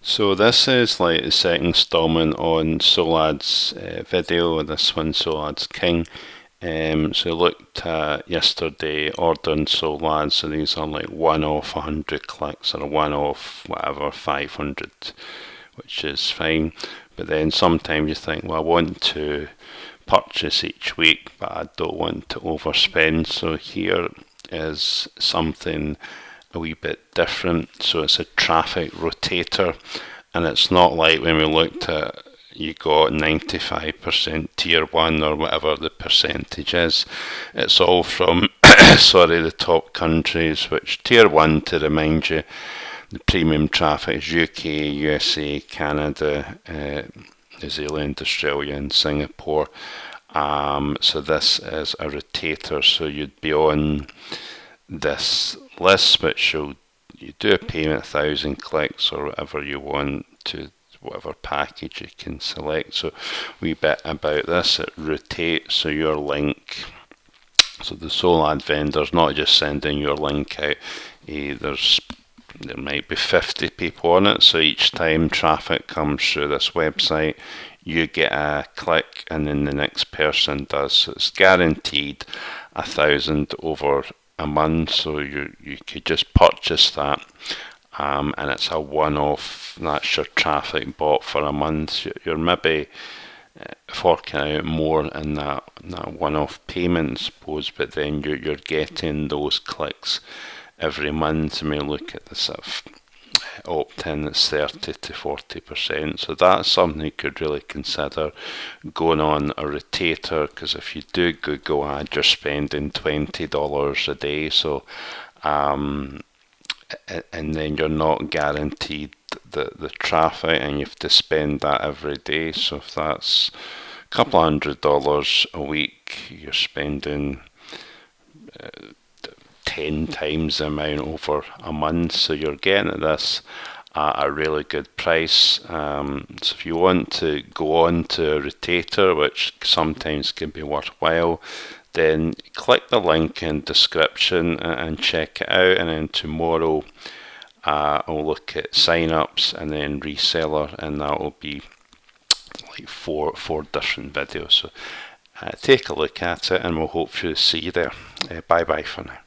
So this is like the second installment on Solad's video. This one, Solad's King. So I looked at yesterday ordering Solad. So these are like one off 100 clicks or one off whatever 500, which is fine. But then sometimes you think, well, I want to purchase each week, but I don't want to overspend. So here is something a wee bit different. So it's a traffic rotator, and it's not like when we looked at you got 95% tier 1 or whatever the percentage is. It's all from sorry, the top countries, which tier 1, to remind you, the premium traffic is UK, USA, Canada, New Zealand, Australia and Singapore. So this is a rotator, so you'd be on this list, which you do a payment 1,000 clicks or whatever you want to, whatever package you can select. So wee bit about this, it rotates, so your link, so the Solad vendor's not just sending your link out, there might be 50 people on it, so each time traffic comes through this website you get a click and then the next person does. So it's guaranteed 1,000 over a month, so you could just purchase that, and it's a one-off. That's your traffic bought for a month. You're maybe forking out more in that one-off payment, I suppose, but then you're getting those clicks every month. I mean, look at the sort of opt-in, it's 30 to 40%, so that's something you could really consider going on a rotator, because if you do Google Ads you're spending $20 a day, so and then you're not guaranteed the traffic and you have to spend that every day. So if that's a couple $100 a week, you're spending 10 times the amount over a month, so you're getting this at a really good price. So if you want to go on to a rotator, which sometimes can be worthwhile, then click the link in description and check it out, and then tomorrow I'll look at sign-ups and then reseller, and that will be like four different videos. So take a look at it and we'll hopefully see you there. Bye bye for now.